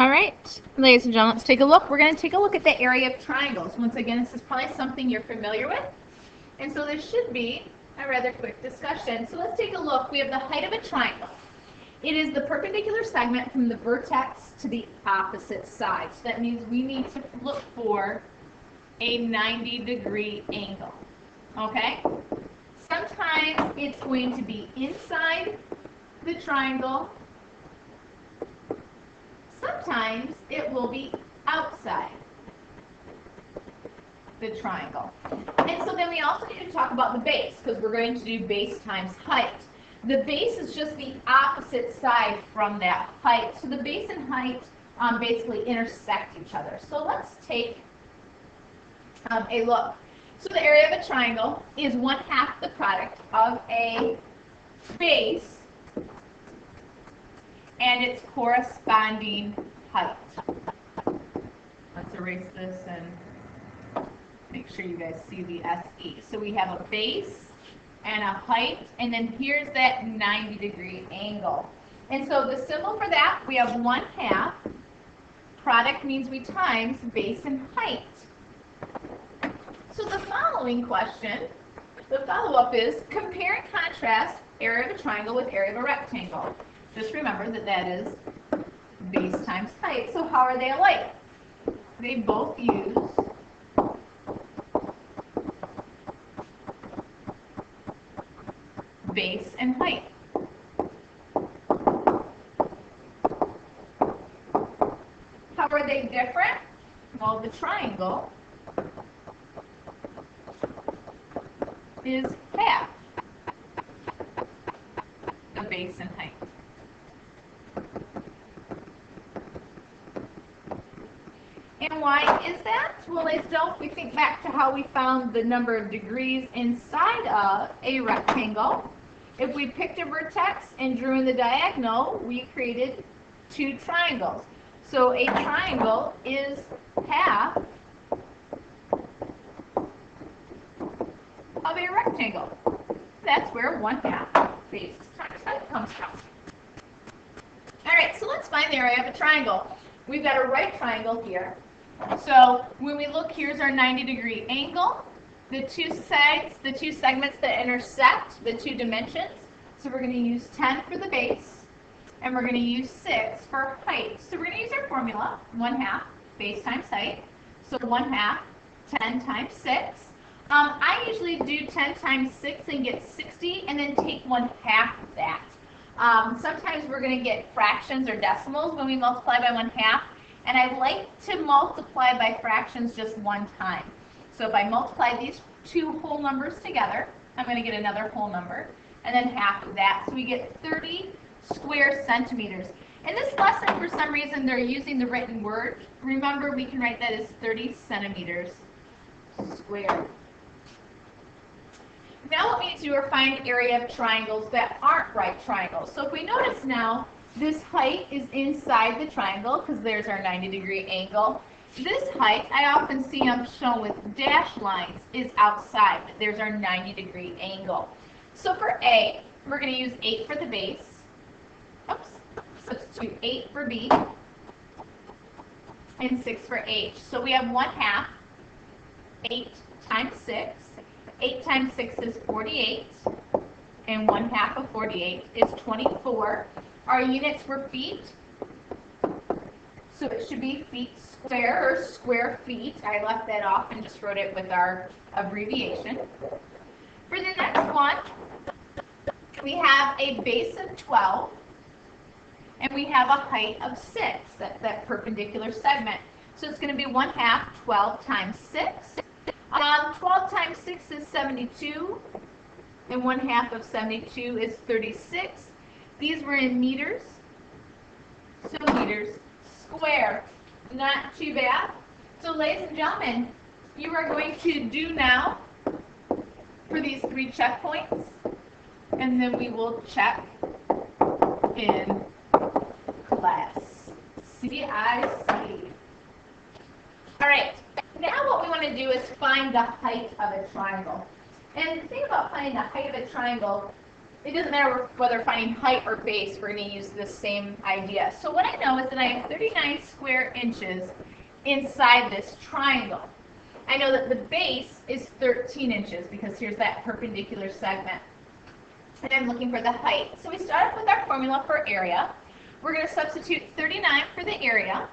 All right, ladies and gentlemen, let's take a look. We're going to take a look at the area of triangles. Once again, this is probably something you're familiar with. And so this should be a rather quick discussion. So let's take a look. We have the height of a triangle. It is the perpendicular segment from the vertex to the opposite side. So that means we need to look for a 90-degree angle. Okay? Sometimes it's going to be inside the triangle. Sometimes it will be outside the triangle. And so then we also need to talk about the base, because we're going to do base times height. The base is just the opposite side from that height. So the base and height basically intersect each other. So let's take a look. So the area of a triangle is 1/2 the product of a base and its corresponding height. Let's erase this and make sure you guys see the SE. So we have a base and a height, and then here's that 90-degree angle. And so the symbol for that, we have 1/2. Product means we times base and height. So the following question, the follow-up is compare and contrast area of a triangle with area of a rectangle. Just remember that that is base times height. So how are they alike? They both use base and height. How are they different? Well, the triangle is half the base and height. And why is that? Well, if we think back to how we found the number of degrees inside of a rectangle, if we picked a vertex and drew in the diagonal, we created two triangles. So a triangle is half of a rectangle. That's where 1/2 base times height comes from. All right, so let's find the area of a triangle. We've got a right triangle here. So when we look, here's our 90-degree angle. The two sides, the two segments that intersect, the two dimensions. So we're going to use 10 for the base, and we're going to use 6 for height. So we're going to use our formula, 1/2 base times height. So 1/2, 10 times 6. I usually do 10 times 6 and get 60, and then take 1/2 of that. Sometimes we're going to get fractions or decimals when we multiply by 1/2, and I like to multiply by fractions just one time. So if I multiply these two whole numbers together, I'm going to get another whole number, and then half of that. So we get 30 square centimeters. In this lesson, for some reason, they're using the written word. Remember, we can write that as 30 centimeters squared. Now what we need to do is find area of triangles that aren't right triangles. So if we notice now, this height is inside the triangle because there's our 90-degree angle. This height, I often see them shown with dashed lines, is outside. There's our 90-degree angle. So for A, we're going to use 8 for the base. Oops. Substitute 8 for B and 6 for H. So we have 1/2, 8 times 6. 8 times 6 is 48, and 1/2 of 48 is 24. Our units were feet, so it should be feet square or square feet. I left that off and just wrote it with our abbreviation. For the next one, we have a base of 12, and we have a height of 6, that's that perpendicular segment. So it's going to be 1/2, 12 times 6. 12 times 6 is 72, and 1/2 of 72 is 36. These were in meters, so meters square. Not too bad. So ladies and gentlemen, you are going to do now for these 3 checkpoints, and then we will check in class. CIC. All right. Now what we want to do is find the height of a triangle. And the thing about finding the height of a triangle, it doesn't matter whether we're finding height or base, we're going to use this same idea. So what I know is that I have 39 square inches inside this triangle. I know that the base is 13 inches because here's that perpendicular segment. And I'm looking for the height. So we start off with our formula for area. We're going to substitute 39 for the area,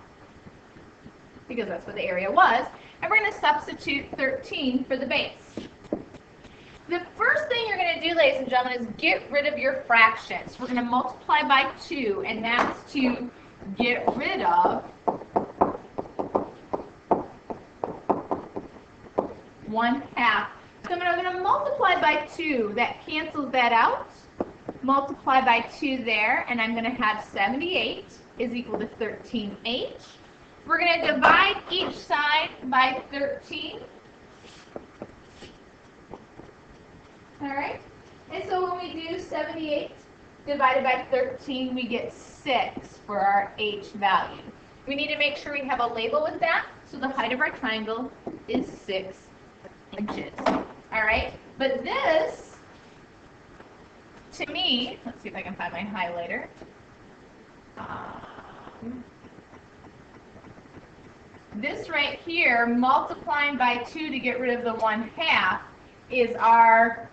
because that's what the area was, and we're going to substitute 13 for the base. The first thing you're going to do, ladies and gentlemen, is get rid of your fractions. We're going to multiply by 2, and that's to get rid of 1/2. So I'm going to multiply by 2. That cancels that out. Multiply by 2 there, and I'm going to have 78 is equal to 13h. We're going to divide each side by 13. All right? And so when we do 78 divided by 13, we get 6 for our h value. We need to make sure we have a label with that. So the height of our triangle is 6 inches. All right? But this, to me, let's see if I can find my highlighter. This right here, multiplying by 2 to get rid of the 1/2, is our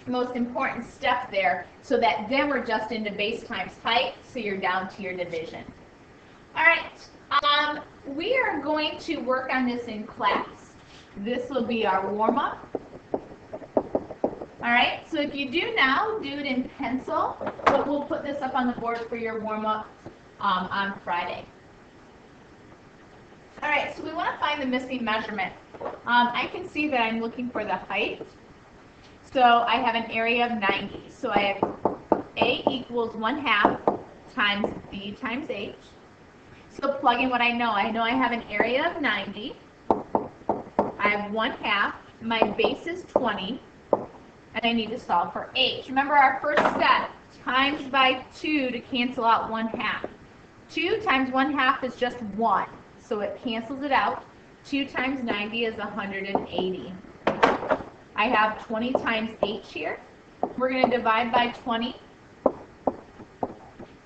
most important step there, so that then we're just into base times height, so you're down to your division. All right, we are going to work on this in class. This will be our warm-up. All right, so if you do now, do it in pencil, but we'll put this up on the board for your warm-up on Friday. All right, so we want to find the missing measurement. I can see that I'm looking for the height. So I have an area of 90. So I have A equals 1/2 times B times H. So plug in what I know. I know I have an area of 90. I have 1/2. My base is 20. And I need to solve for H. Remember our first step, times by 2 to cancel out 1/2. 2 times 1/2 is just 1. So it cancels it out. 2 times 90 is 180. I have 20 times H here. We're going to divide by 20.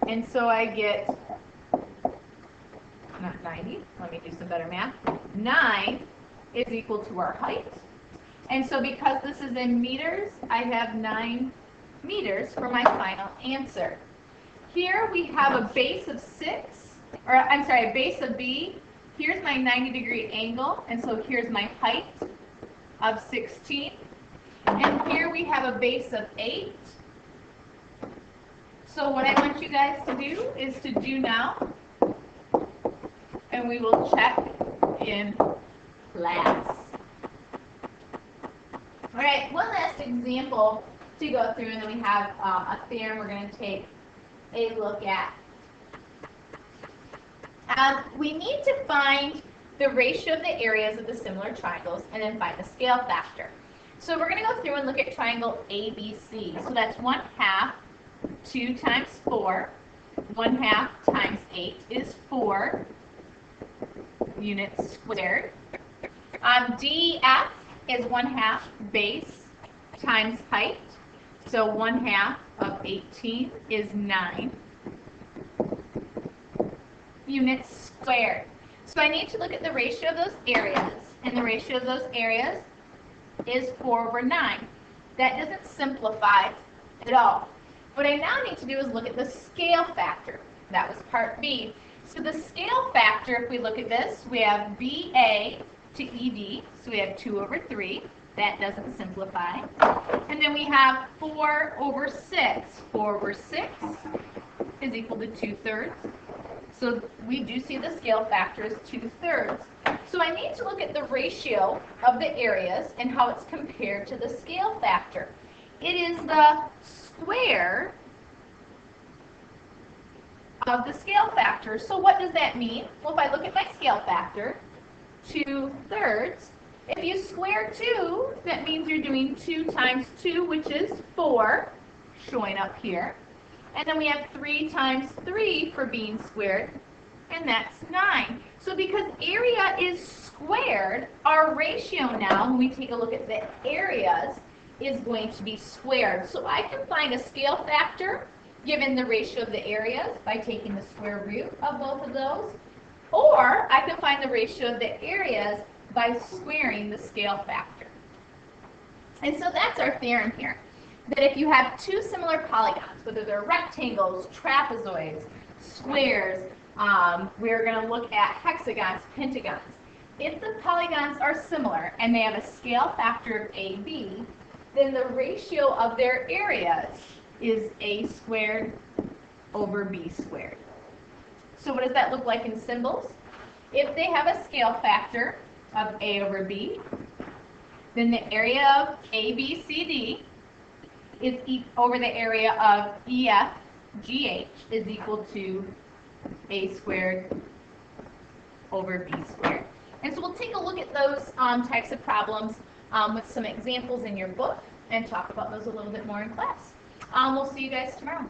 And so I get, not 90, let me do some better math. 9 is equal to our height. And so because this is in meters, I have 9 meters for my final answer. Here we have a base of 6, or I'm sorry, a base of B. Here's my 90-degree angle, and so here's my height of 16. And here we have a base of 8. So what I want you guys to do is to do now, and we will check in class. All right, one last example to go through, and then we have a theorem we're going to take a look at. We need to find the ratio of the areas of the similar triangles and then find the scale factor. So we're going to go through and look at triangle ABC. So that's 1/2, 2 times 4. 1/2 times 8 is 4 units squared. DF is 1/2 base times height. So 1/2 of 18 is 9 units squared. So I need to look at the ratio of those areas, and the ratio of those areas is 4/9. That doesn't simplify at all. What I now need to do is look at the scale factor. That was part B. So the scale factor, if we look at this, we have BA to ED, so we have 2/3. That doesn't simplify. And then we have 4/6. 4/6 is equal to 2/3. So we do see the scale factor is 2/3. So I need to look at the ratio of the areas and how it's compared to the scale factor. It is the square of the scale factor. So what does that mean? Well, if I look at my scale factor, 2/3, if you square 2, that means you're doing 2 times 2, which is 4, showing up here. And then we have 3 times 3 for being squared, and that's 9. So because area is squared, our ratio now, when we take a look at the areas, is going to be squared. So I can find a scale factor given the ratio of the areas by taking the square root of both of those. Or I can find the ratio of the areas by squaring the scale factor. And so that's our theorem here. That if you have two similar polygons, whether they're rectangles, trapezoids, squares, we're going to look at hexagons, pentagons. If the polygons are similar and they have a scale factor of AB, then the ratio of their areas is A squared over B squared. So what does that look like in symbols? If they have a scale factor of A over B, then the area of ABCD is over the area of EFGH is equal to A squared over B squared. And so we'll take a look at those types of problems with some examples in your book and talk about those a little bit more in class. We'll see you guys tomorrow.